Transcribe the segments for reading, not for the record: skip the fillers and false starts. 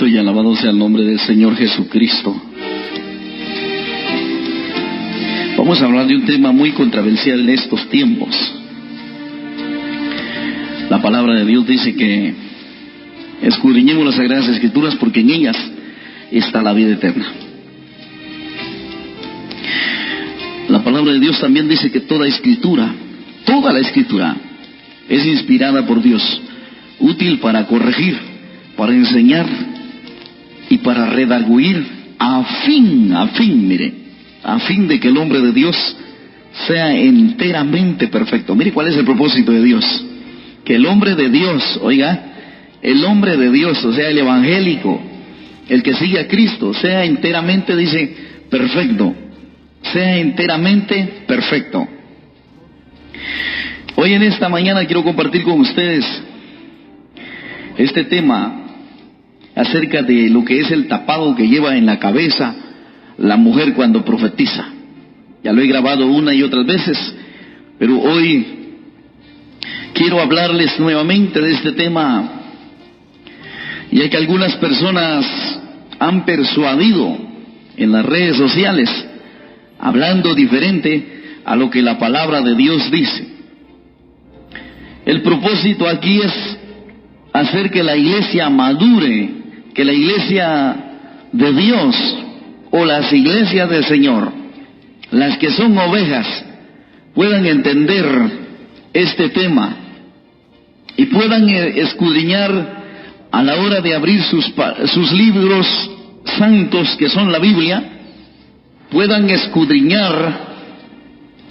Bendito y alabado sea el nombre del Señor Jesucristo. Vamos a hablar de un tema muy controversial en estos tiempos. La palabra de Dios dice que escudriñemos las Sagradas Escrituras porque en ellas está la vida eterna. La palabra de Dios también dice que toda la Escritura es inspirada por Dios, útil para corregir, para enseñar y para redarguir, a fin de que el hombre de Dios sea enteramente perfecto. Mire cuál es el propósito de Dios. Que el hombre de Dios, el hombre de Dios, o sea, el evangélico, el que sigue a Cristo, sea enteramente, dice, perfecto. Sea enteramente perfecto. Hoy en esta mañana quiero compartir con ustedes este tema acerca de lo que es el tapado que lleva en la cabeza la mujer cuando profetiza. Ya lo he grabado una y otras veces, pero hoy quiero hablarles nuevamente de este tema, ya que algunas personas han persuadido en las redes sociales, hablando diferente a lo que la palabra de Dios dice. El propósito aquí es hacer que la iglesia madure, que la iglesia de Dios o las iglesias del Señor, las que son ovejas, puedan entender este tema y puedan escudriñar a la hora de abrir sus libros santos, que son la Biblia, puedan escudriñar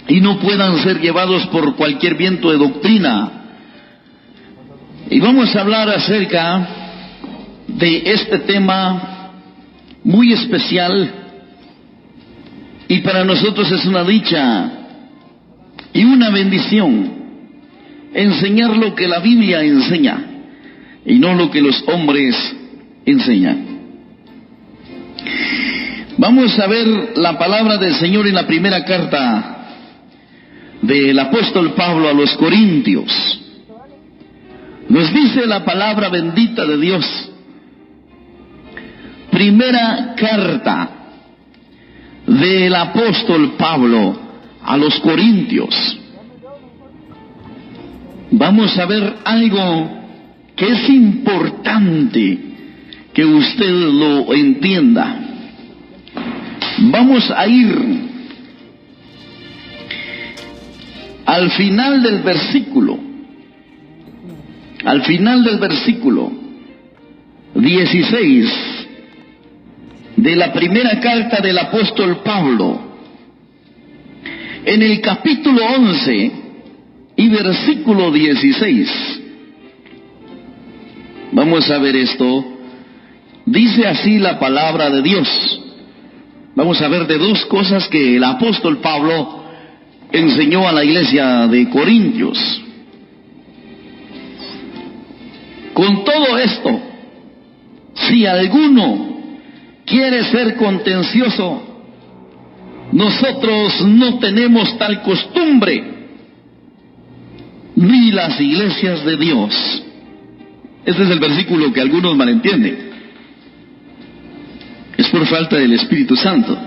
y no puedan ser llevados por cualquier viento de doctrina. Y vamos a hablar acerca de este tema muy especial, y para nosotros es una dicha y una bendición enseñar lo que la Biblia enseña y no lo que los hombres enseñan. Vamos a ver la palabra del Señor en la primera carta del apóstol Pablo a los Corintios. Nos dice la palabra bendita de Dios. Primera carta del apóstol Pablo a los Corintios. Vamos a ver algo que es importante que usted lo entienda. Vamos a ir al final del versículo 16 de la primera carta del apóstol Pablo, en el capítulo 11 y versículo 16. Vamos a ver esto. Dice así la palabra de Dios. Vamos a ver de dos cosas que el apóstol Pablo enseñó a la iglesia de Corintios. Con todo esto, si alguno quiere ser contencioso, nosotros no tenemos tal costumbre, ni las iglesias de Dios. Este es el versículo que algunos malentienden. Es por falta del Espíritu Santo.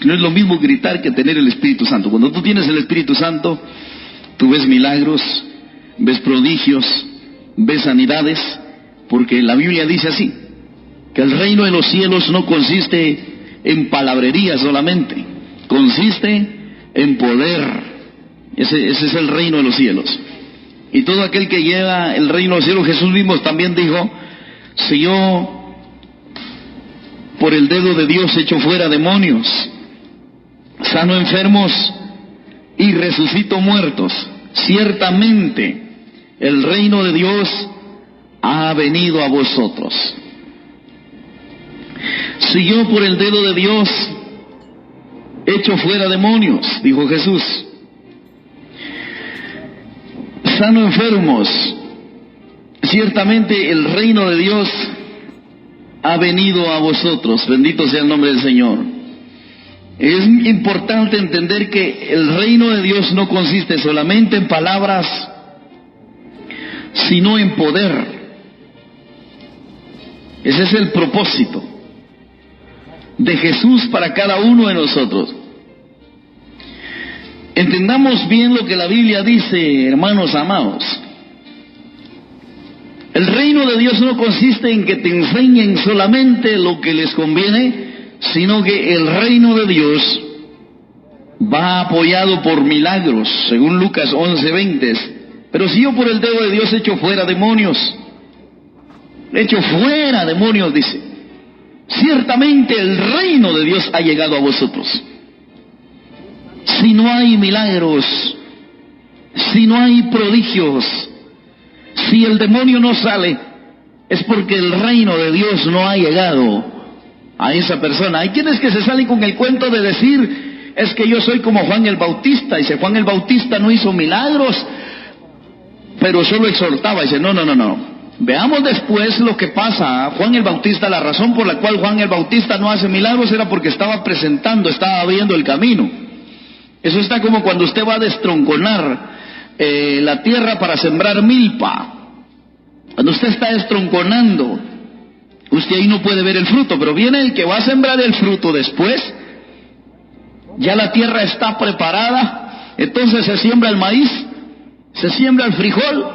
No es lo mismo gritar que tener el Espíritu Santo. Cuando tú tienes el Espíritu Santo, tú ves milagros, ves prodigios, ves sanidades, porque la Biblia dice así, que el reino de los cielos no consiste en palabrería solamente, consiste en poder. Ese es el reino de los cielos. Y todo aquel que lleva el reino de los cielos, Jesús mismo también dijo, si yo por el dedo de Dios echo fuera demonios, sano enfermos y resucito muertos, ciertamente el reino de Dios ha venido a vosotros. Si yo por el dedo de Dios echo fuera demonios, dijo Jesús, sano enfermos, ciertamente el reino de Dios ha venido a vosotros. Bendito sea el nombre del Señor. Es importante entender que el reino de Dios no consiste solamente en palabras, sino en poder. Ese es el propósito de Jesús para cada uno de nosotros. Entendamos bien lo que la Biblia dice, hermanos amados. El reino de Dios no consiste en que te enseñen solamente lo que les conviene, sino que el reino de Dios va apoyado por milagros, según Lucas 11:20. Pero si yo por el dedo de Dios echo fuera demonios, dice, ciertamente el reino de Dios ha llegado a vosotros. Si no hay milagros, si no hay prodigios, si el demonio no sale, es porque el reino de Dios no ha llegado a esa persona. Hay quienes que se salen con el cuento de decir, es que yo soy como Juan el Bautista. Dice, Juan el Bautista no hizo milagros, pero solo exhortaba. Dice, no. Veamos después lo que pasa. Juan el Bautista, la razón por la cual Juan el Bautista no hace milagros era porque estaba abriendo el camino. Eso está como cuando usted va a destronconar la tierra para sembrar milpa. Cuando usted está destronconando, usted ahí no puede ver el fruto, pero viene el que va a sembrar el fruto después. Ya la tierra está preparada, entonces se siembra el maíz, se siembra el frijol,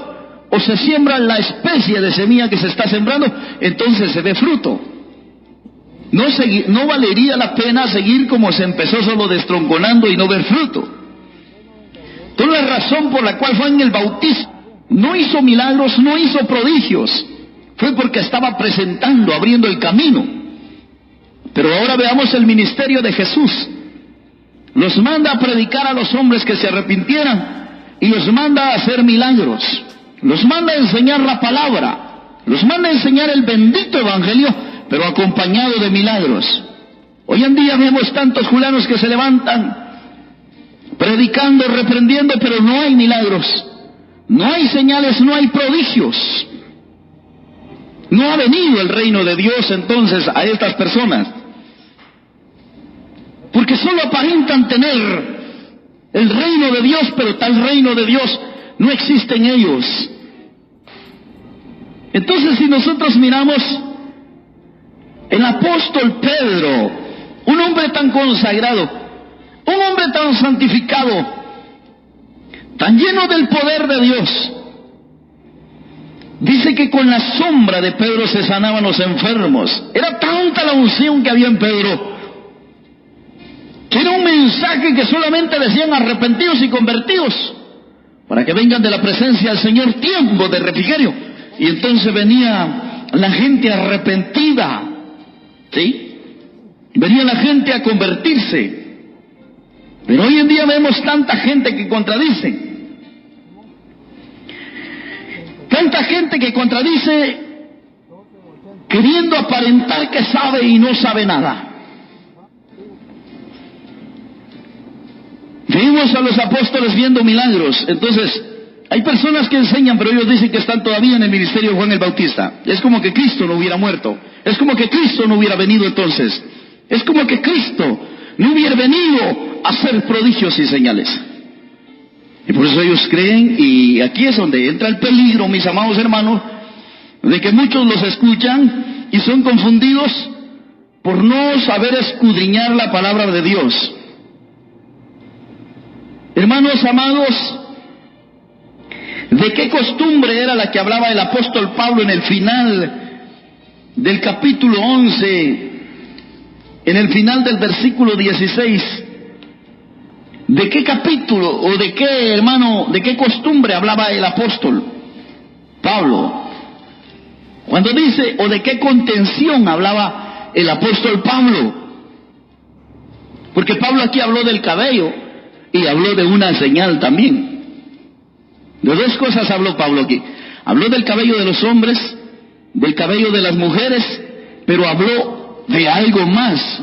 o se siembra la especie de semilla que se está sembrando, entonces se ve fruto. No valería la pena seguir como se empezó, solo destronconando y no ver fruto. Entonces la razón por la cual Juan el Bautista no hizo milagros, no hizo prodigios, fue porque estaba abriendo el camino. Pero ahora veamos el ministerio de Jesús. Los manda a predicar a los hombres que se arrepintieran, y los manda a hacer milagros, los manda a enseñar la palabra, los manda a enseñar el bendito evangelio, pero acompañado de milagros. Hoy en día vemos tantos fulanos que se levantan predicando, reprendiendo, pero no hay milagros, no hay señales, no hay prodigios. No ha venido el reino de Dios entonces a estas personas, porque solo aparentan tener el reino de Dios, pero tal reino de Dios no existe en ellos. Entonces, si nosotros miramos el apóstol Pedro, un hombre tan consagrado, un hombre tan santificado, tan lleno del poder de Dios, dice que con la sombra de Pedro se sanaban los enfermos. Era tanta la unción que había en Pedro, que era un mensaje que solamente decían arrepentidos y convertidos, para que vengan de la presencia del Señor tiempos de refrigerio. Y entonces venía la gente arrepentida, ¿sí? Venía la gente a convertirse. Pero hoy en día vemos tanta gente que contradice. Tanta gente que contradice, queriendo aparentar que sabe y no sabe nada. Vimos a los apóstoles viendo milagros. Entonces, hay personas que enseñan, pero ellos dicen que están todavía en el ministerio de Juan el Bautista. Es como que Cristo no hubiera muerto. Es como que Cristo no hubiera venido entonces. Es como que Cristo no hubiera venido a hacer prodigios y señales. Y por eso ellos creen, y aquí es donde entra el peligro, mis amados hermanos, de que muchos los escuchan y son confundidos por no saber escudriñar la palabra de Dios. Hermanos amados, ¿de qué costumbre era la que hablaba el apóstol Pablo en el final del capítulo 11, en el final del versículo 16? ¿De qué capítulo o de qué, hermano, de qué costumbre hablaba el apóstol Pablo? Cuando dice, o de qué contención hablaba el apóstol Pablo. Porque Pablo aquí habló del cabello y habló de una señal también. De dos cosas habló Pablo aquí. Habló del cabello de los hombres, del cabello de las mujeres, pero habló de algo más.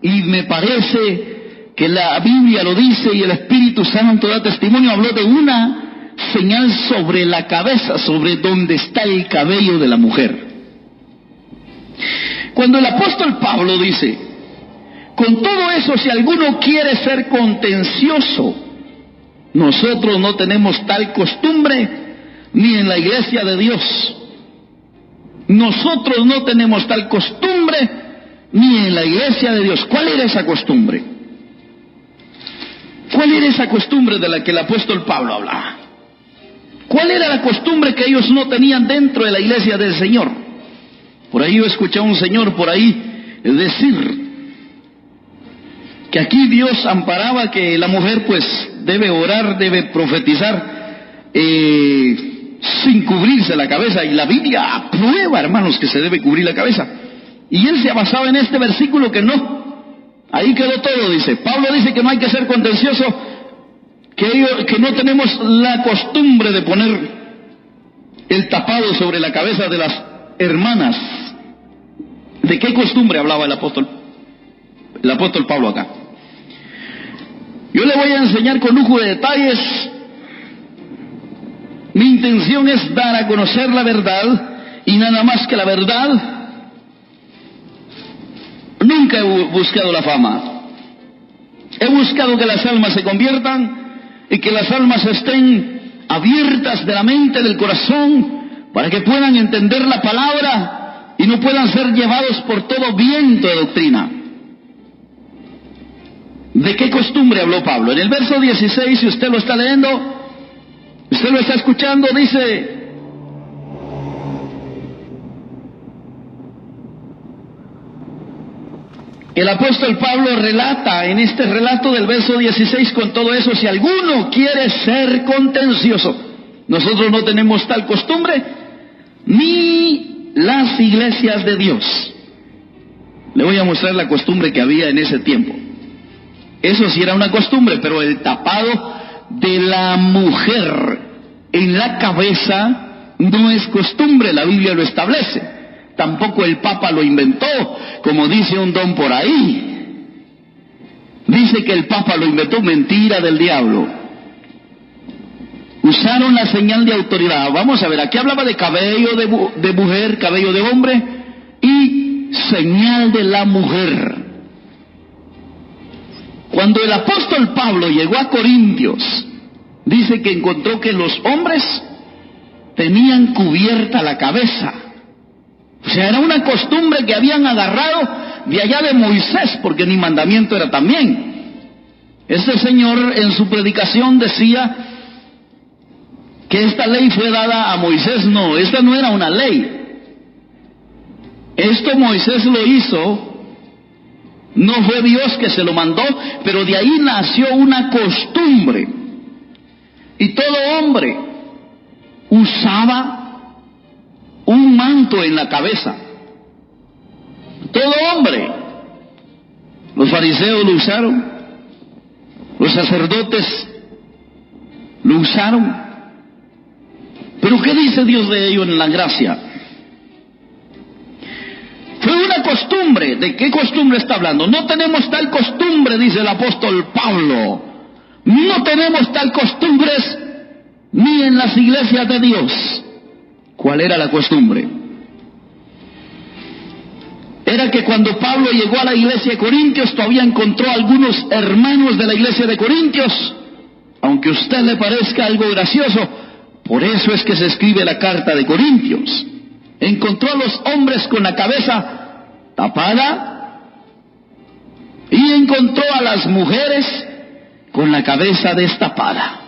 Y me parece que la Biblia lo dice y el Espíritu Santo da testimonio. Habló de una señal sobre la cabeza, sobre donde está el cabello de la mujer. Cuando el apóstol Pablo dice, con todo eso, si alguno quiere ser contencioso, nosotros no tenemos tal costumbre ni en la iglesia de Dios. Nosotros no tenemos tal costumbre ni en la iglesia de Dios. ¿Cuál era esa costumbre? ¿Cuál era esa costumbre de la que el apóstol Pablo hablaba? ¿Cuál era la costumbre que ellos no tenían dentro de la iglesia del Señor? Por ahí yo escuché a un señor por ahí decir que aquí Dios amparaba que la mujer pues debe orar, debe profetizar sin cubrirse la cabeza, y la Biblia aprueba, hermanos, que se debe cubrir la cabeza, y él se ha basado en este versículo que no, ahí quedó todo, dice. Pablo dice que no hay que ser contencioso, que no tenemos la costumbre de poner el tapado sobre la cabeza de las hermanas. ¿De qué costumbre hablaba el apóstol Pablo acá? Yo le voy a enseñar con lujo de detalles. Mi intención es dar a conocer la verdad, y nada más que la verdad. Nunca he buscado la fama. He buscado que las almas se conviertan y que las almas estén abiertas de la mente, del corazón, para que puedan entender la palabra y no puedan ser llevados por todo viento de doctrina. ¿De qué costumbre habló Pablo? En el verso 16, si usted lo está leyendo, usted lo está escuchando, dice: el apóstol Pablo relata en este relato del verso 16 con todo eso: si alguno quiere ser contencioso, nosotros no tenemos tal costumbre, ni las iglesias de Dios. Le voy a mostrar la costumbre que había en ese tiempo. Eso sí era una costumbre, pero el tapado de la mujer en la cabeza no es costumbre, la Biblia lo establece. Tampoco el Papa lo inventó, como dice un don por ahí. Dice que el Papa lo inventó, mentira del diablo. Usaron la señal de autoridad. Vamos a ver, aquí hablaba de cabello de mujer, cabello de hombre y señal de la mujer. Cuando el apóstol Pablo llegó a Corintios, dice que encontró que los hombres tenían cubierta la cabeza. O sea, era una costumbre que habían agarrado de allá de Moisés, porque ni mandamiento era también. Este señor en su predicación decía que esta ley fue dada a Moisés. No, esta no era una ley. Esto Moisés lo hizo, no fue Dios que se lo mandó, pero de ahí nació una costumbre. Y todo hombre usaba un manto en la cabeza. Todo hombre. Los fariseos lo usaron, los sacerdotes lo usaron. Pero ¿qué dice Dios de ello en la gracia? Fue una costumbre. ¿De qué costumbre está hablando? No tenemos tal costumbre, dice el apóstol Pablo. No tenemos tal costumbres ni en las iglesias de Dios. ¿Cuál era la costumbre? Era que cuando Pablo llegó a la iglesia de Corintios, todavía encontró algunos hermanos de la iglesia de Corintios, aunque a usted le parezca algo gracioso, por eso es que se escribe la carta de Corintios. Encontró a los hombres con la cabeza tapada y encontró a las mujeres con la cabeza destapada,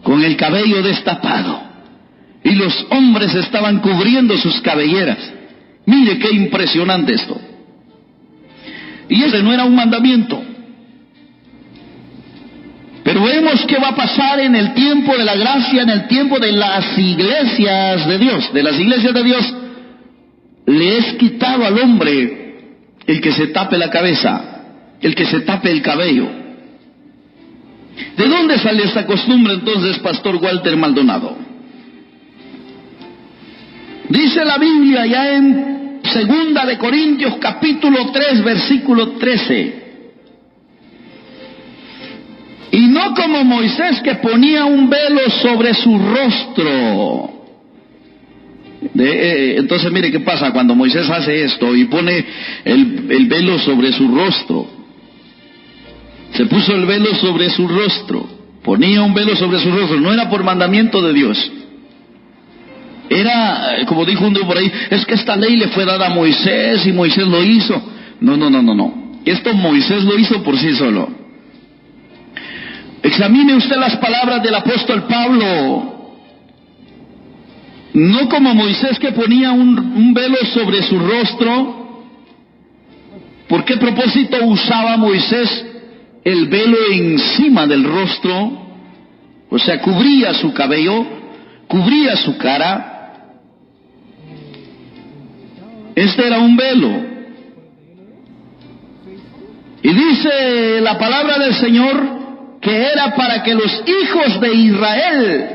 con el cabello destapado. Y los hombres estaban cubriendo sus cabelleras. Mire qué impresionante esto. Y ese no era un mandamiento. Pero vemos qué va a pasar en el tiempo de la gracia, en el tiempo de las iglesias de Dios. De las iglesias de Dios le es quitado al hombre el que se tape la cabeza, el que se tape el cabello. ¿De dónde sale esta costumbre entonces, Pastor Walter Maldonado? Dice la Biblia ya en 2 de Corintios capítulo 3 versículo 13. Y no como Moisés, que ponía un velo sobre su rostro. Entonces mire qué pasa cuando Moisés hace esto y pone el velo sobre su rostro. Se puso el velo sobre su rostro, ponía un velo sobre su rostro, no era por mandamiento de Dios. Era, como dijo uno por ahí, es que esta ley le fue dada a Moisés y Moisés lo hizo. No. Esto Moisés lo hizo por sí solo. Examine usted las palabras del apóstol Pablo. No como Moisés, que ponía un velo sobre su rostro. ¿Por qué propósito usaba Moisés el velo encima del rostro? O sea, cubría su cabello, cubría su cara. Este era un velo. Y dice la palabra del Señor que era para que los hijos de Israel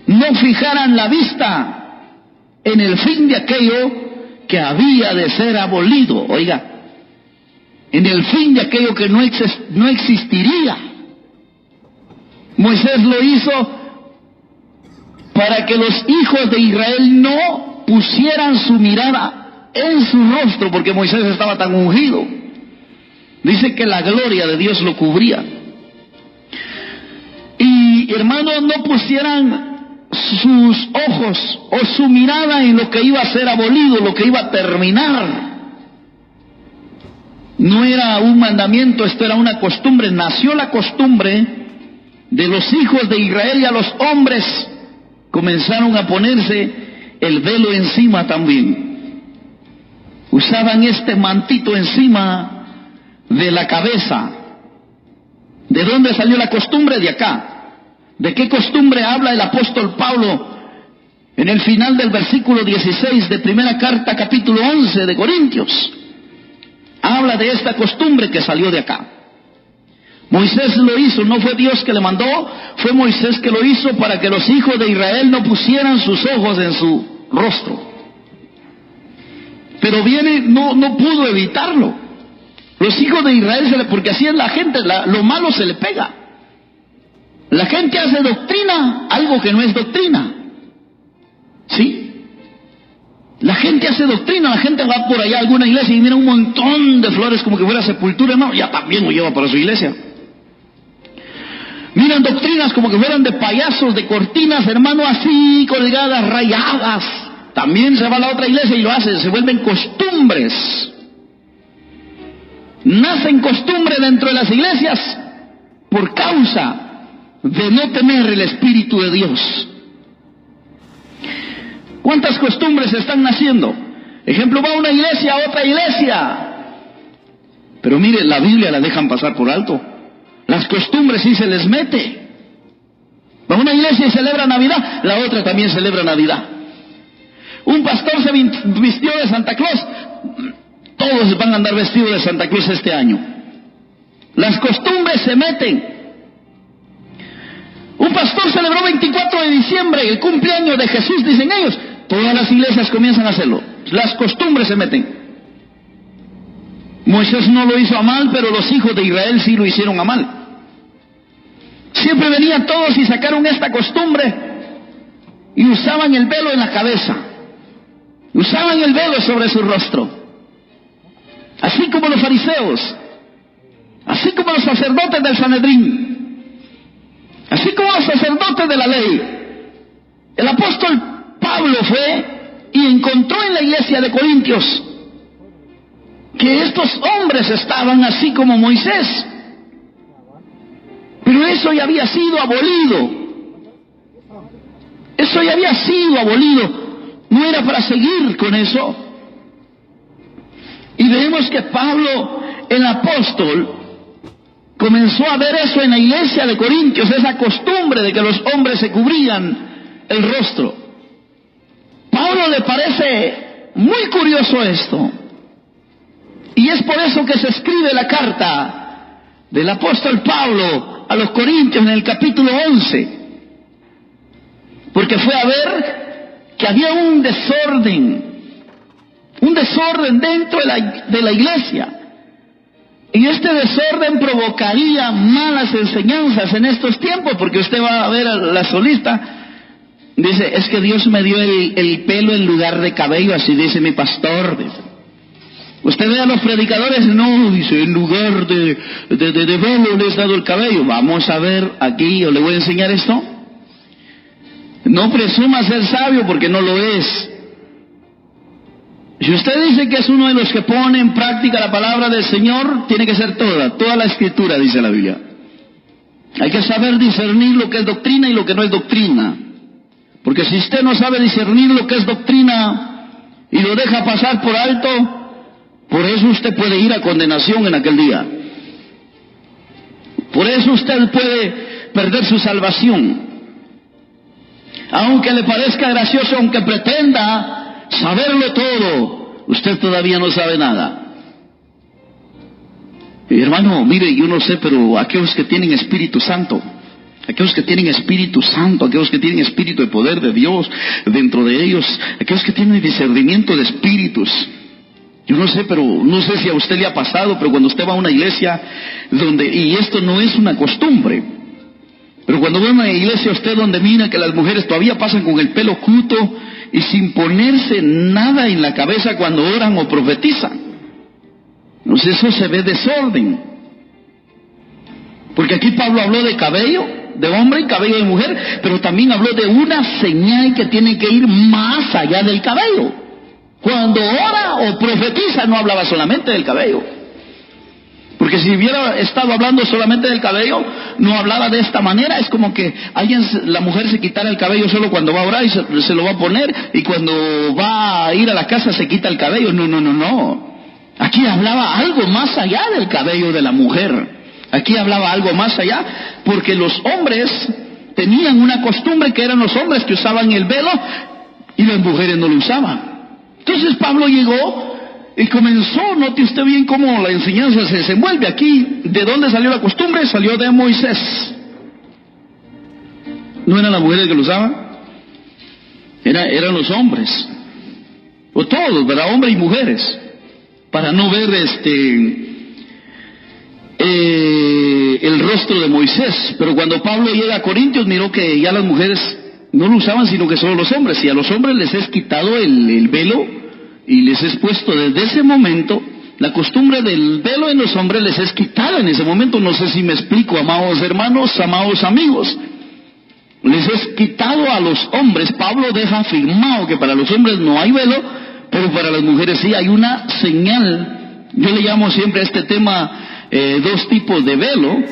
no fijaran la vista en el fin de aquello que había de ser abolido. Oiga, en el fin de aquello que no existiría. Moisés lo hizo para que los hijos de Israel no pusieran su mirada en su rostro, porque Moisés estaba tan ungido. Dice que la gloria de Dios lo cubría. Y hermanos, no pusieran sus ojos o su mirada en lo que iba a ser abolido, lo que iba a terminar. No era un mandamiento, esto era una costumbre. Nació la costumbre de los hijos de Israel, y a los hombres comenzaron a ponerse el velo encima también. Usaban este mantito encima de la cabeza. ¿De dónde salió la costumbre? De acá. ¿De qué costumbre habla el apóstol Pablo en el final del versículo 16 de primera carta, capítulo 11 de Corintios? Habla de esta costumbre que salió de acá. Moisés lo hizo, no fue Dios que le mandó, fue Moisés que lo hizo para que los hijos de Israel no pusieran sus ojos en su rostro. Pero no pudo evitarlo. Los hijos de Israel, porque así es la gente, lo malo se le pega. La gente hace doctrina, algo que no es doctrina. ¿Sí? La gente hace doctrina, la gente va por allá a alguna iglesia y mira un montón de flores como que fuera sepultura, hermano, ya también lo lleva para su iglesia. Miran doctrinas como que fueran de payasos, de cortinas, hermano, así, colgadas, rayadas. También se va a la otra iglesia y lo hace, se vuelven costumbres. Nacen costumbres dentro de las iglesias por causa de no tener el Espíritu de Dios. ¿Cuántas costumbres están naciendo? Ejemplo, va a una iglesia, a otra iglesia. Pero mire, la Biblia la dejan pasar por alto. Las costumbres sí se les mete. Va a una iglesia y celebra Navidad, la otra también celebra Navidad. Un pastor se vistió de Santa Claus, todos van a andar vestidos de Santa Claus este año. Las costumbres se meten. Un pastor celebró 24 de diciembre, el cumpleaños de Jesús, dicen ellos. Todas las iglesias comienzan a hacerlo. Las costumbres se meten. Moisés no lo hizo a mal, pero los hijos de Israel sí lo hicieron a mal. Siempre venían todos y sacaron esta costumbre y usaban el velo en la cabeza. Usaban el velo sobre su rostro. Así como los fariseos, así como los sacerdotes del Sanedrín, así como los sacerdotes de la ley. El apóstol Pablo fue y encontró en la iglesia de Corintios que estos hombres estaban así como Moisés. Pero eso ya había sido abolido. Eso ya había sido abolido. No era para seguir con eso. Y vemos que Pablo, el apóstol, comenzó a ver eso en la iglesia de Corintios, esa costumbre de que los hombres se cubrían el rostro. Pablo le parece muy curioso esto. Y es por eso que se escribe la carta del apóstol Pablo a los Corintios en el capítulo 11. Porque fue a ver que había un desorden dentro de la iglesia. Y este desorden provocaría malas enseñanzas en estos tiempos, porque usted va a ver a la solista, dice, es que Dios me dio el pelo en lugar de cabello, así dice mi pastor. Dice. Usted ve a los predicadores, no, dice, en lugar de velo le he dado el cabello. Vamos a ver aquí, yo le voy a enseñar esto. No presuma ser sabio porque no lo es. Si usted dice que es uno de los que pone en práctica la palabra del Señor, tiene que ser toda la Escritura, dice la Biblia. Hay que saber discernir lo que es doctrina y lo que no es doctrina. Porque si usted no sabe discernir lo que es doctrina y lo deja pasar por alto, por eso usted puede ir a condenación en aquel día. Por eso usted puede perder su salvación. Aunque le parezca gracioso, aunque pretenda saberlo todo, usted todavía no sabe nada. Y hermano, mire, yo no sé, pero aquellos que tienen Espíritu Santo, aquellos que tienen Espíritu Santo, aquellos que tienen Espíritu de poder de Dios dentro de ellos, aquellos que tienen discernimiento de espíritus, yo no sé, pero no sé si a usted le ha pasado, pero cuando usted va a una iglesia donde, y esto no es una costumbre, pero cuando va a una iglesia usted donde mira que las mujeres todavía pasan con el pelo oculto y sin ponerse nada en la cabeza cuando oran o profetizan, entonces eso se ve desorden. Porque aquí Pablo habló de cabello de hombre y cabello de mujer, pero también habló de una señal que tiene que ir más allá del cabello. Cuando ora o profetiza no hablaba solamente del cabello. Porque si hubiera estado hablando solamente del cabello, no hablaba de esta manera. Es como que la mujer se quitara el cabello solo cuando va a orar y se lo va a poner, y cuando va a ir a la casa se quita el cabello. No. Aquí hablaba algo más allá del cabello de la mujer. Aquí hablaba algo más allá, porque los hombres tenían una costumbre que eran los hombres que usaban el velo y las mujeres no lo usaban. Entonces Pablo llegó y comenzó, note usted bien cómo la enseñanza se desenvuelve aquí. ¿De dónde salió la costumbre? Salió de Moisés. ¿No eran las mujeres que lo usaban? Eran los hombres, o todos, ¿verdad? Hombres y mujeres, para no ver el rostro de Moisés. Pero cuando Pablo llega a Corintios, miró que ya las mujeres no lo usaban, sino que solo los hombres, y a los hombres les es quitado el velo y les es puesto desde ese momento. La costumbre del velo en los hombres les es quitada en ese momento. No sé si me explico, amados hermanos, amados amigos. Les es quitado a los hombres. Pablo deja afirmado que para los hombres no hay velo, pero para las mujeres sí hay una señal. Yo le llamo siempre a este tema dos tipos de velo,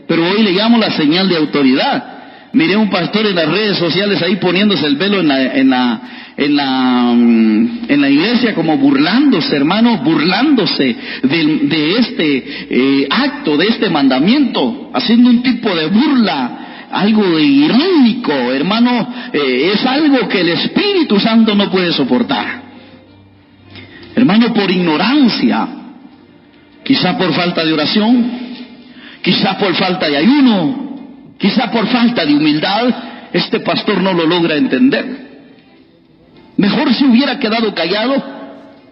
pero hoy le llamo la señal de autoridad. Miré a un pastor en las redes sociales ahí poniéndose el velo en la iglesia, como burlándose, hermano, burlándose de este acto, de este mandamiento, haciendo un tipo de burla, algo de irónico, hermano. Es algo que el Espíritu Santo no puede soportar, hermano, por ignorancia, quizá por falta de oración, quizá por falta de ayuno, quizá por falta de humildad. Este pastor no lo logra entender. Mejor se hubiera quedado callado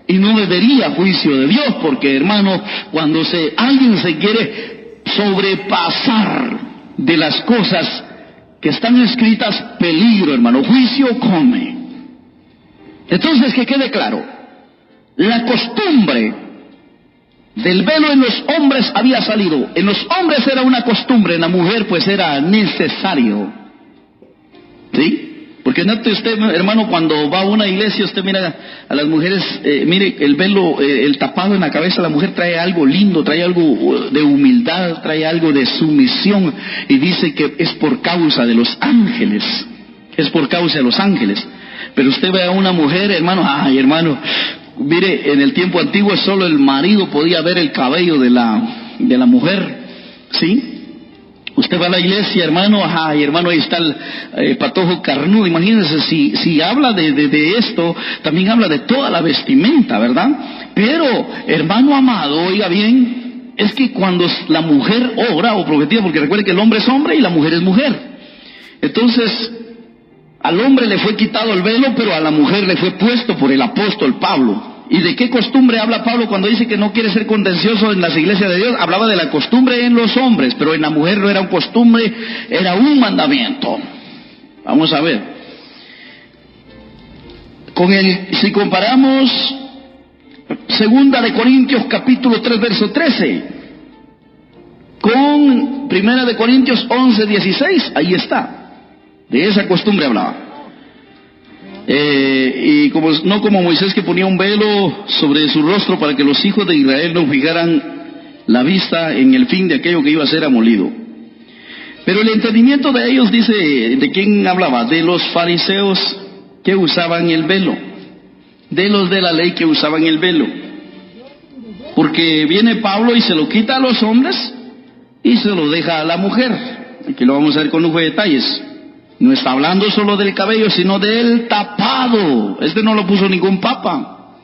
y no me vería juicio de Dios, porque, hermano, cuando alguien se quiere sobrepasar de las cosas que están escritas, peligro, hermano, juicio come. Entonces, que quede claro, la costumbre del velo en los hombres había salido. En los hombres era una costumbre, en la mujer pues era necesario. ¿Sí? Porque note usted, hermano, cuando va a una iglesia, usted mira a las mujeres, mire, el velo, el tapado en la cabeza, la mujer trae algo lindo, trae algo de humildad, trae algo de sumisión, y dice que es por causa de los ángeles, es por causa de los ángeles. Pero usted ve a una mujer, hermano, ay, hermano, mire, en el tiempo antiguo solo el marido podía ver el cabello de la mujer, ¿sí? Usted va a la iglesia, hermano, ay, hermano, ahí está el patojo carnudo. Imagínense, si habla de esto, también habla de toda la vestimenta, ¿verdad? Pero, hermano amado, oiga bien, es que cuando la mujer ora o profetiza, porque recuerde que el hombre es hombre y la mujer es mujer. Entonces, al hombre le fue quitado el velo, pero a la mujer le fue puesto por el apóstol Pablo. ¿Y de qué costumbre habla Pablo cuando dice que no quiere ser contencioso en las iglesias de Dios? Hablaba de la costumbre en los hombres, pero en la mujer no era una costumbre, era un mandamiento. Vamos a ver. Si comparamos 2 Corintios capítulo 3 verso 13 con 1 Corintios 11, 16, ahí está. De esa costumbre hablaba. Y no como Moisés, que ponía un velo sobre su rostro para que los hijos de Israel no fijaran la vista en el fin de aquello que iba a ser amolido. Pero el entendimiento de ellos, dice, ¿de quién hablaba? De los fariseos que usaban el velo, de los de la ley que usaban el velo. Porque viene Pablo y se lo quita a los hombres y se lo deja a la mujer. Aquí lo vamos a ver con lujo de detalles. No está hablando solo del cabello, sino del tapado. Este no lo puso ningún papa.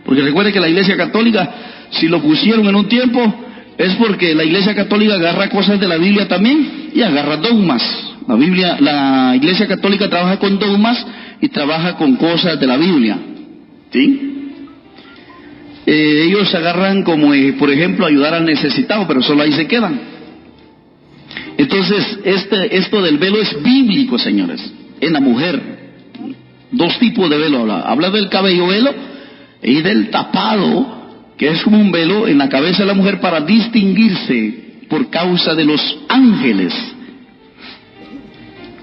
Porque recuerde que la Iglesia Católica, si lo pusieron en un tiempo, es porque la Iglesia Católica agarra cosas de la Biblia también y agarra dogmas. La Iglesia Católica trabaja con dogmas y trabaja con cosas de la Biblia. ¿Sí? Ellos agarran como, por ejemplo, ayudar al necesitado, pero solo ahí se quedan. Entonces, esto del velo es bíblico, señores, en la mujer. Dos tipos de velo habla. Habla del cabello velo y del tapado, que es como un velo en la cabeza de la mujer para distinguirse por causa de los ángeles.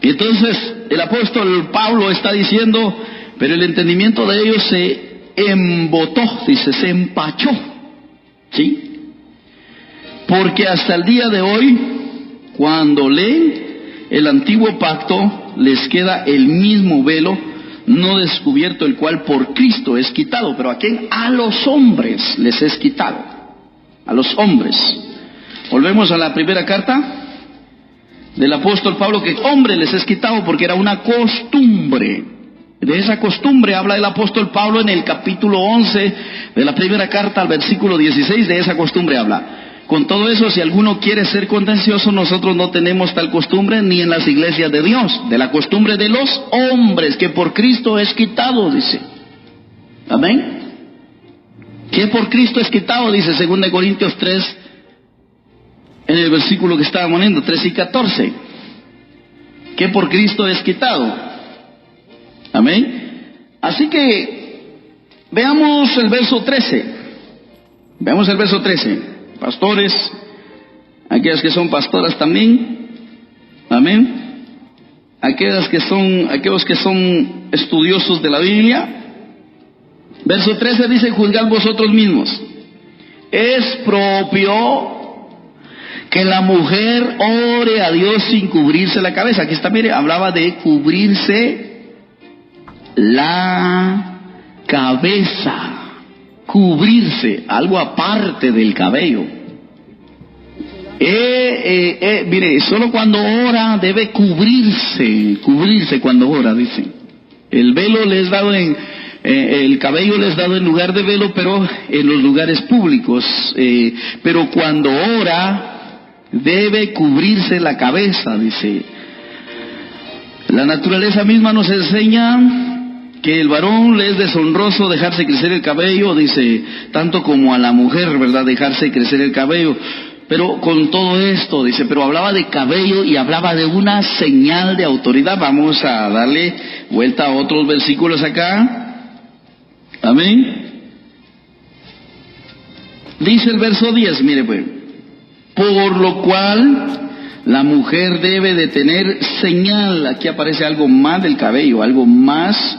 Entonces, el apóstol Pablo está diciendo, pero el entendimiento de ellos se embotó, dice, se empachó, ¿sí? Porque hasta el día de hoy, cuando leen el antiguo pacto, les queda el mismo velo no descubierto, el cual por Cristo es quitado. ¿Pero a quién? A los hombres les es quitado. A los hombres. Volvemos a la primera carta del apóstol Pablo, que hombre les es quitado porque era una costumbre. De esa costumbre habla el apóstol Pablo en el capítulo 11 de la primera carta, al versículo 16, de esa costumbre habla. Con todo eso, si alguno quiere ser contencioso, nosotros no tenemos tal costumbre ni en las iglesias de Dios, de la costumbre de los hombres, que por Cristo es quitado, dice. Amén. Que por Cristo es quitado, dice 2 Corintios 3, en el versículo que estábamos leyendo, 3 y 14. Que por Cristo es quitado. Amén. Así que veamos el verso 13. Veamos el verso 13. Pastores, aquellas que son pastoras también, amén. Aquellos que son estudiosos de la Biblia. Verso 13 dice: juzgad vosotros mismos. Es propio que la mujer ore a Dios sin cubrirse la cabeza. Aquí está, mire, hablaba de cubrirse la cabeza. Cubrirse, algo aparte del cabello. Mire, solo cuando ora debe cubrirse cuando ora, dice. El velo le es dado el cabello le es dado en lugar de velo, pero en los lugares públicos. Pero cuando ora debe cubrirse la cabeza, dice. La naturaleza misma nos enseña que el varón le es deshonroso dejarse crecer el cabello, dice, tanto como a la mujer, ¿verdad?, dejarse crecer el cabello. Pero con todo esto, dice, pero hablaba de cabello y hablaba de una señal de autoridad. Vamos a darle vuelta a otros versículos acá. Amén. Dice el verso 10, mire pues, por lo cual la mujer debe de tener señal. Aquí aparece algo más del cabello, algo más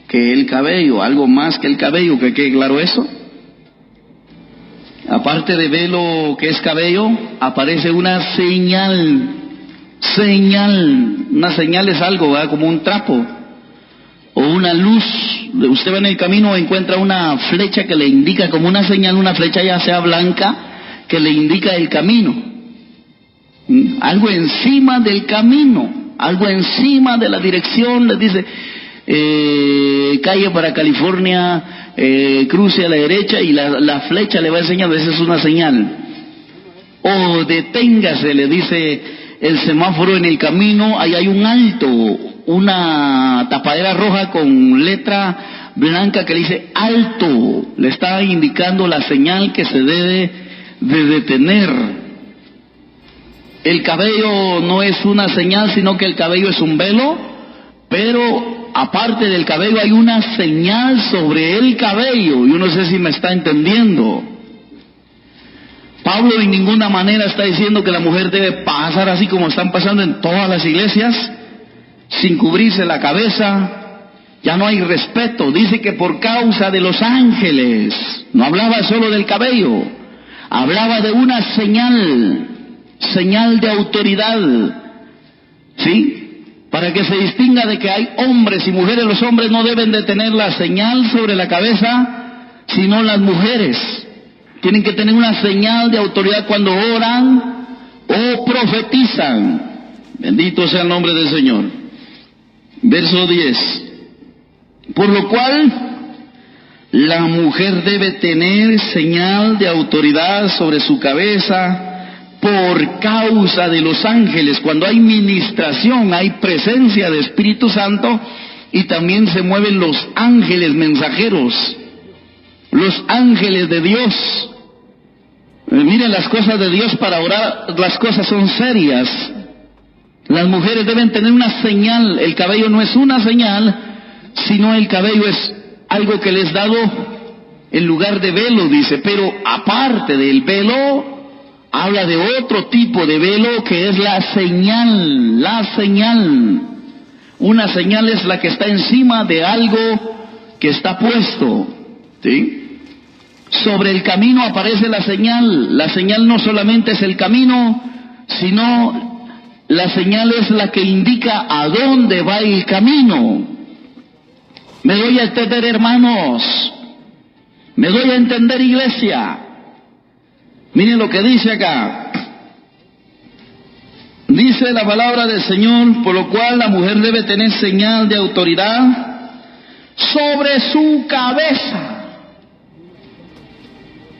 que el cabello, algo más que el cabello, que quede claro eso. Aparte de velo que es cabello, aparece una señal. Una señal es algo, ¿verdad?, como un trapo o una luz. Usted va en el camino, encuentra una flecha que le indica, como una señal, una flecha ya sea blanca, que le indica el camino. Algo encima del camino, algo encima de la dirección, le dice, calle para California, cruce a la derecha, y la flecha le va enseñando, esa es una señal. O deténgase, le dice el semáforo en el camino, ahí hay un alto, una tapadera roja con letra blanca que le dice alto, le está indicando la señal que se debe de detener. El cabello no es una señal, sino que el cabello es un velo, pero aparte del cabello hay una señal sobre el cabello. Yo no sé si me está entendiendo. Pablo en ninguna manera está diciendo que la mujer debe pasar así como están pasando en todas las iglesias, sin cubrirse la cabeza, Ya no hay respeto. Dice que por causa de los ángeles. No hablaba solo del cabello. Hablaba de una señal de autoridad. ¿Sí? Para que se distinga de que hay hombres y mujeres. Los hombres no deben de tener la señal sobre la cabeza, sino las mujeres. Tienen que tener una señal de autoridad cuando oran o profetizan. Bendito sea el nombre del Señor. Verso 10. Por lo cual, la mujer debe tener señal de autoridad sobre su cabeza por causa de los ángeles. Cuando hay ministración, hay presencia de Espíritu Santo y también se mueven los ángeles mensajeros, los ángeles de Dios. Miren las cosas de Dios para orar, las cosas son serias. Las mujeres deben tener una señal. El cabello no es una señal, sino el cabello es algo que les dado en lugar de velo, dice. Pero aparte del velo, habla de otro tipo de velo que es la señal. La señal. Una señal es la que está encima de algo que está puesto, ¿sí? Sobre el camino aparece la señal. La señal no solamente es el camino, sino la señal es la que indica a dónde va el camino. Me doy a entender, hermanos. Me doy a entender, iglesia. Miren lo que dice acá. Dice la palabra del Señor, por lo cual la mujer debe tener señal de autoridad sobre su cabeza.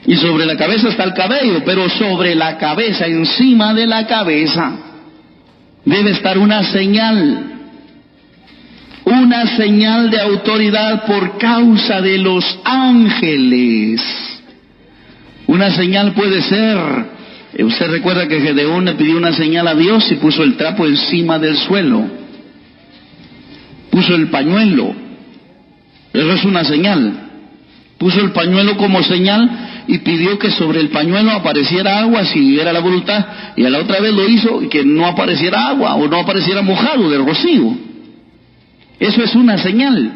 Y sobre la cabeza está el cabello, pero sobre la cabeza, encima de la cabeza, debe estar una señal de autoridad por causa de los ángeles. Una señal puede ser, usted recuerda que Gedeón le pidió una señal a Dios y puso el trapo encima del suelo, puso el pañuelo, eso es una señal. Puso el pañuelo como señal y pidió que sobre el pañuelo apareciera agua si era la voluntad, y a la otra vez lo hizo y que no apareciera agua o no apareciera mojado del rocío. Eso es una señal.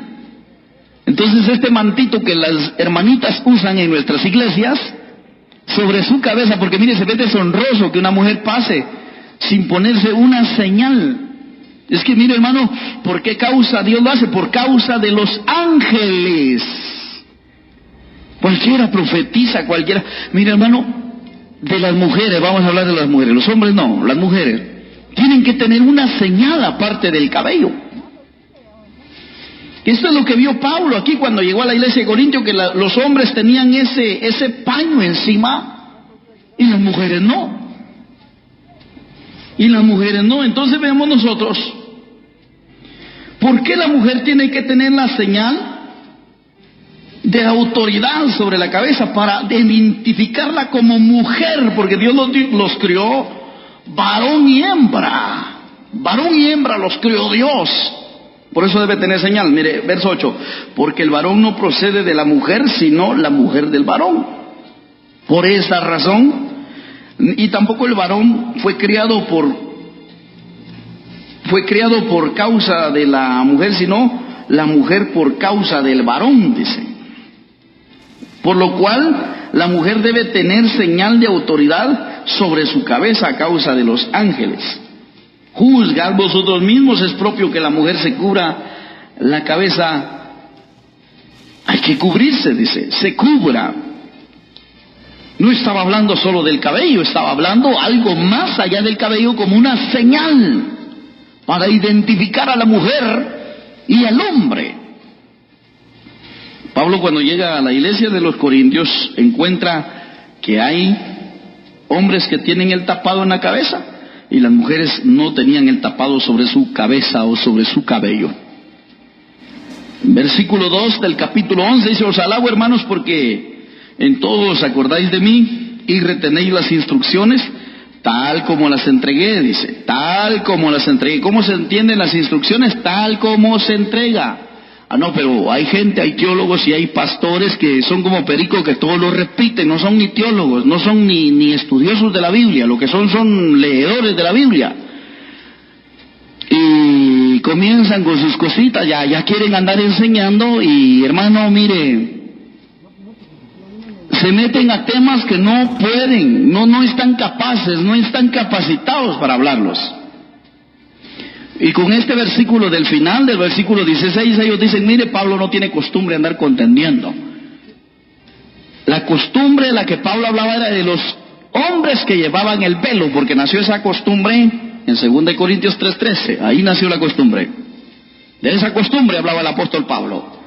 Entonces este mantito que las hermanitas usan en nuestras iglesias sobre su cabeza, porque mire, se ve deshonroso que una mujer pase sin ponerse una señal. Es que mire, hermano, ¿por qué causa Dios lo hace? Por causa de los ángeles. Cualquiera profetiza, cualquiera. Mire, hermano, de las mujeres, vamos a hablar de las mujeres, los hombres no, las mujeres tienen que tener una señal aparte del cabello. Esto es lo que vio Pablo aquí cuando llegó a la iglesia de Corintio, que los hombres tenían ese paño encima y las mujeres no. Y las mujeres no. Entonces vemos nosotros, ¿por qué la mujer tiene que tener la señal de autoridad sobre la cabeza? Para identificarla como mujer, porque Dios los crió varón y hembra. Varón y hembra los crió Dios. Por eso debe tener señal. Mire, verso 8. Porque el varón no procede de la mujer, sino la mujer del varón. Por esa razón, y tampoco el varón fue criado por causa de la mujer, sino la mujer por causa del varón, dice. Por lo cual, la mujer debe tener señal de autoridad sobre su cabeza a causa de los ángeles. Juzgad vosotros mismos, es propio que la mujer se cubra la cabeza. Hay que cubrirse, dice, se cubra. No estaba hablando solo del cabello, estaba hablando algo más allá del cabello, como una señal para identificar a la mujer y al hombre. Pablo, cuando llega a la iglesia de los Corintios, encuentra que hay hombres que tienen el tapado en la cabeza y las mujeres no tenían el tapado sobre su cabeza o sobre su cabello. Versículo 2 del capítulo 11 dice: os alabo, hermanos, porque en todo os acordáis de mí y retenéis las instrucciones tal como las entregué, dice, tal como las entregué. ¿Cómo se entienden las instrucciones? Tal como se entrega. Ah, no, pero hay gente, hay teólogos y hay pastores que son como perico, que todos lo repiten, no son ni teólogos, no son ni estudiosos de la Biblia, lo que son leedores de la Biblia. Y comienzan con sus cositas, ya quieren andar enseñando y hermano, mire, se meten a temas que no pueden, no están capaces, no están capacitados para hablarlos. Y con este versículo del final, del versículo 16, ellos dicen, mire, Pablo no tiene costumbre de andar contendiendo. La costumbre de la que Pablo hablaba era de los hombres que llevaban el velo, porque nació esa costumbre en 2 Corintios 3:13, ahí nació la costumbre. De esa costumbre hablaba el apóstol Pablo.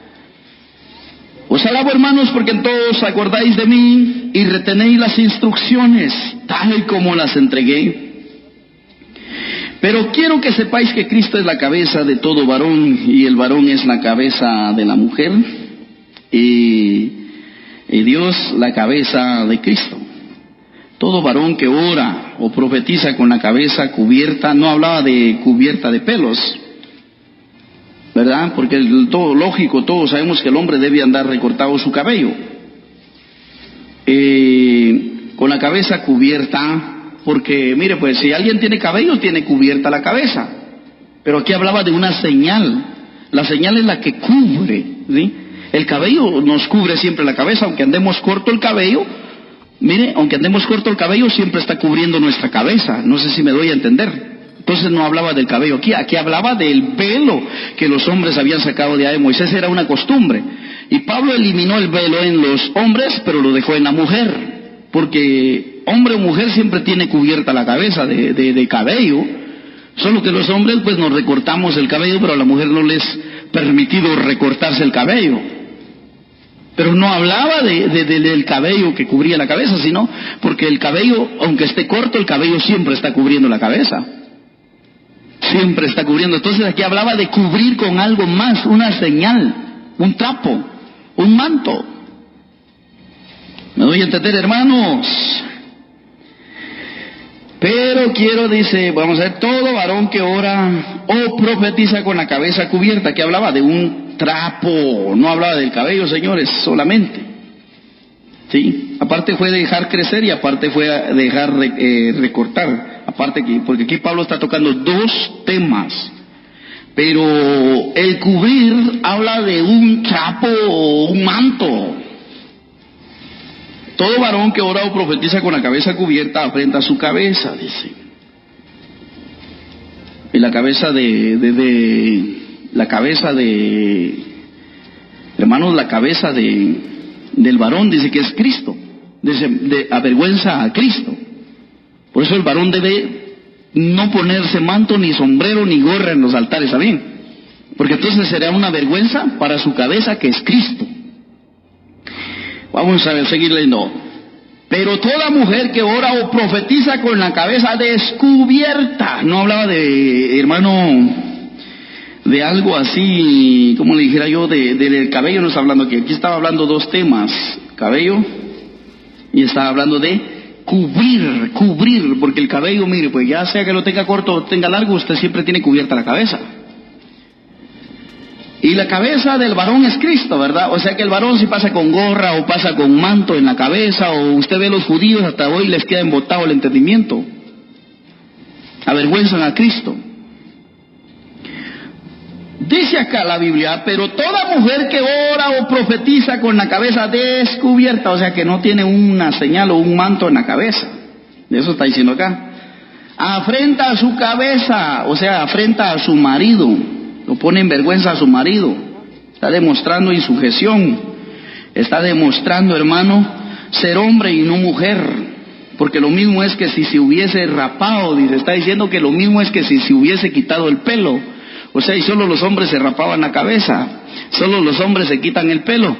Os alabo, hermanos, porque en todo os acordáis de mí y retenéis las instrucciones, tal como las entregué. Pero quiero que sepáis que Cristo es la cabeza de todo varón, y el varón es la cabeza de la mujer, y Dios la cabeza de Cristo. Todo varón que ora o profetiza con la cabeza cubierta, no hablaba de cubierta de pelos, ¿verdad? Porque todo lógico, todos sabemos que el hombre debe andar recortado su cabello. Con la cabeza cubierta, porque mire, pues si alguien tiene cabello, tiene cubierta la cabeza. Pero aquí hablaba de una señal. La señal es la que cubre, ¿sí? El cabello nos cubre siempre la cabeza, aunque andemos corto el cabello. Mire, aunque andemos corto el cabello, siempre está cubriendo nuestra cabeza. No sé si me doy a entender. Entonces no hablaba del cabello aquí hablaba del velo que los hombres habían sacado de Moisés. Era una costumbre. Y Pablo eliminó el velo en los hombres, pero lo dejó en la mujer. Porque hombre o mujer siempre tiene cubierta la cabeza de cabello. Solo que los hombres pues nos recortamos el cabello, pero a la mujer no les permitido recortarse el cabello. Pero no hablaba del cabello que cubría la cabeza, sino porque el cabello, aunque esté corto, el cabello siempre está cubriendo la cabeza. Siempre está cubriendo. Entonces aquí hablaba de cubrir con algo más, una señal, un trapo, un manto. ¿Me doy a entender, hermanos? Pero quiero, dice, vamos a ver, todo varón que ora o profetiza con la cabeza cubierta, que hablaba de un trapo, no hablaba del cabello, señores, solamente. Sí, aparte fue dejar crecer y aparte fue dejar recortar, aparte que, porque aquí Pablo está tocando dos temas. Pero el cubrir habla de un trapo o un manto. Todo varón que ora o profetiza con la cabeza cubierta afrenta su cabeza, dice. Y la cabeza hermanos, la cabeza del varón dice que es Cristo. Dice, avergüenza a Cristo. Por eso el varón debe no ponerse manto, ni sombrero, ni gorra en los altares, ¿está bien? Porque entonces será una vergüenza para su cabeza, que es Cristo. Vamos a seguir leyendo. Pero toda mujer que ora o profetiza con la cabeza descubierta, no hablaba de, hermano, de algo así, como le dijera yo, del cabello no está hablando aquí. Aquí estaba hablando dos temas, cabello, y estaba hablando de cubrir, porque el cabello, mire, pues ya sea que lo tenga corto o tenga largo, usted siempre tiene cubierta la cabeza. Y la cabeza del varón es Cristo, ¿verdad? O sea que el varón si pasa con gorra o pasa con manto en la cabeza, o usted ve los judíos hasta hoy les queda embotado el entendimiento. Avergüenzan a Cristo. Dice acá la Biblia, pero toda mujer que ora o profetiza con la cabeza descubierta, o sea que no tiene una señal o un manto en la cabeza. Eso está diciendo acá. Afrenta a su cabeza, o sea, afrenta a su marido. Lo pone en vergüenza a su marido. Está demostrando insujeción. Está demostrando, hermano, ser hombre y no mujer. Porque lo mismo es que si se hubiese rapado, dice, está diciendo que lo mismo es que si se hubiese quitado el pelo. O sea, y solo los hombres se rapaban la cabeza. Solo los hombres se quitan el pelo,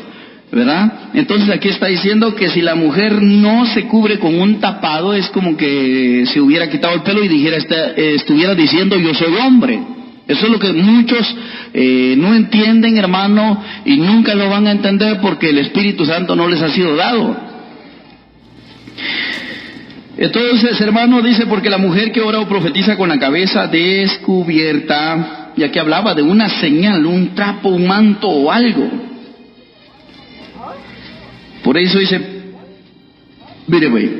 ¿verdad? Entonces aquí está diciendo que si la mujer no se cubre con un tapado, es como que se hubiera quitado el pelo y dijera, estuviera diciendo yo soy hombre. Eso es lo que muchos no entienden, hermano, y nunca lo van a entender porque el Espíritu Santo no les ha sido dado. Entonces, hermano, dice, porque la mujer que ora o profetiza con la cabeza descubierta, ya que hablaba de una señal, un trapo, un manto o algo. Por eso dice, mire, güey,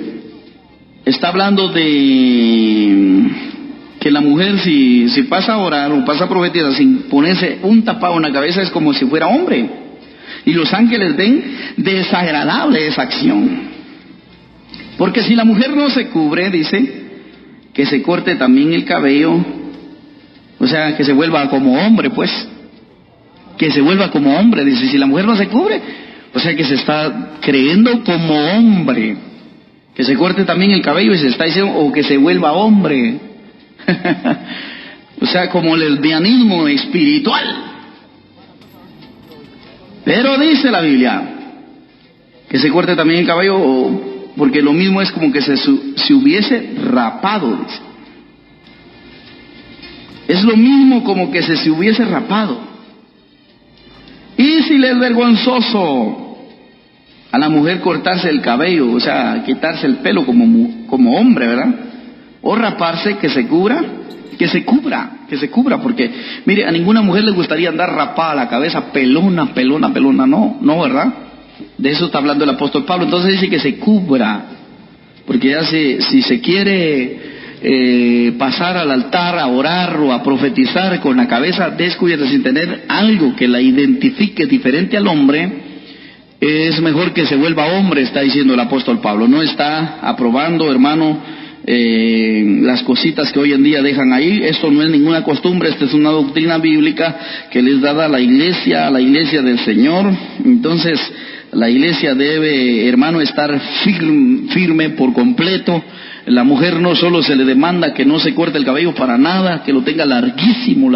está hablando de que la mujer si pasa a orar o pasa a profetizar sin ponerse un tapado en la cabeza es como si fuera hombre. Y los ángeles ven desagradable esa acción. Porque si la mujer no se cubre, dice, que se corte también el cabello, o sea, que se vuelva como hombre, pues. Que se vuelva como hombre, dice, si la mujer no se cubre, o sea que se está creyendo como hombre. Que se corte también el cabello y se está diciendo, o que se vuelva hombre. O sea, como el lesbianismo espiritual. Pero dice la Biblia, que se corte también el cabello, porque lo mismo es como que se hubiese rapado, dice. Es lo mismo como que se hubiese rapado. Y si le es vergonzoso a la mujer cortarse el cabello, o sea, quitarse el pelo como hombre, ¿verdad? O raparse, que se cubra, porque, mire, a ninguna mujer le gustaría andar rapada la cabeza, pelona, no, ¿verdad? De eso está hablando el apóstol Pablo. Entonces dice que se cubra, porque ya si se quiere pasar al altar a orar o a profetizar con la cabeza descubierta sin tener algo que la identifique diferente al hombre, es mejor que se vuelva hombre, está diciendo el apóstol Pablo. No está aprobando, hermano, las cositas que hoy en día dejan ahí. Esto no es ninguna costumbre, esta es una doctrina bíblica que les da a la iglesia del Señor. Entonces la iglesia debe, hermano, estar firme por completo. La mujer no solo se le demanda que no se corte el cabello para nada, que lo tenga larguísimo,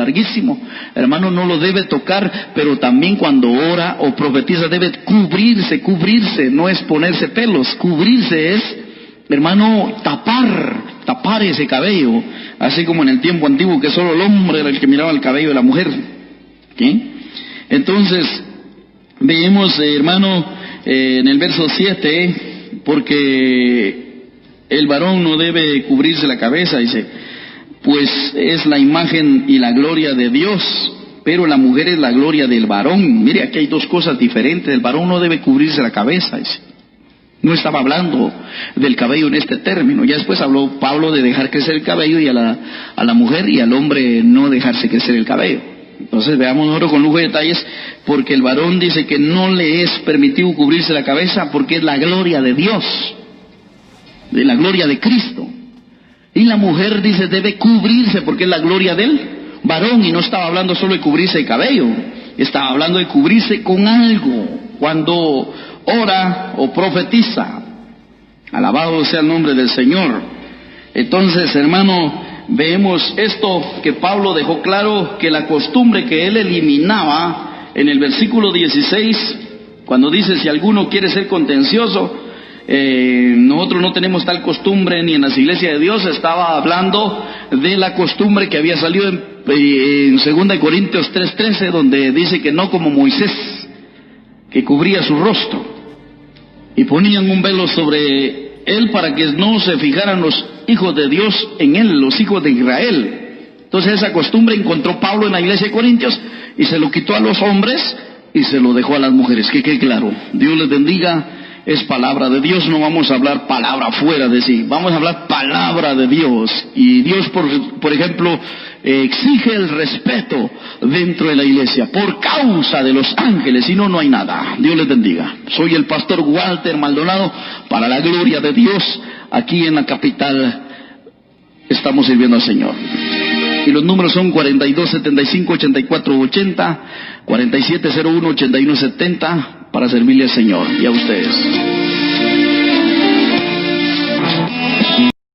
hermano, no lo debe tocar, pero también cuando ora o profetiza debe cubrirse, no es ponerse pelos, cubrirse es, hermano, tapar ese cabello, así como en el tiempo antiguo que solo el hombre era el que miraba el cabello de la mujer. ¿Sí? Entonces, veamos, hermano, en el verso 7, porque el varón no debe cubrirse la cabeza, dice, pues es la imagen y la gloria de Dios, pero la mujer es la gloria del varón. Mire, aquí hay dos cosas diferentes. El varón no debe cubrirse la cabeza, dice. No estaba hablando del cabello en este término. Ya después habló Pablo de dejar crecer el cabello y a la mujer y al hombre no dejarse crecer el cabello. Entonces veamos nosotros con lujo de detalles, porque el varón dice que no le es permitido cubrirse la cabeza porque es la gloria de Dios, de la gloria de Cristo. Y la mujer dice debe cubrirse porque es la gloria del varón, y no estaba hablando solo de cubrirse el cabello, estaba hablando de cubrirse con algo cuando ora o profetiza. Alabado sea el nombre del Señor. Entonces, hermano, vemos esto que Pablo dejó claro, que la costumbre que él eliminaba en el versículo 16, cuando dice si alguno quiere ser contencioso, nosotros no tenemos tal costumbre ni en las iglesias de Dios. Estaba hablando de la costumbre que había salido en 2 Corintios 3:13, donde dice que no como Moisés, que cubría su rostro y ponían un velo sobre él para que no se fijaran los hijos de Dios en él, los hijos de Israel. Entonces esa costumbre encontró Pablo en la iglesia de Corintios y se lo quitó a los hombres y se lo dejó a las mujeres. Que quede claro, Dios les bendiga. Es palabra de Dios, no vamos a hablar palabra fuera de sí, vamos a hablar palabra de Dios. Y Dios, por ejemplo, exige el respeto dentro de la iglesia por causa de los ángeles, si no, no hay nada. Dios les bendiga. Soy el pastor Walter Maldonado, para la gloria de Dios. Aquí en la capital estamos sirviendo al Señor. Y los números son 4275-8480, 4701-8170, para servirle al Señor y a ustedes.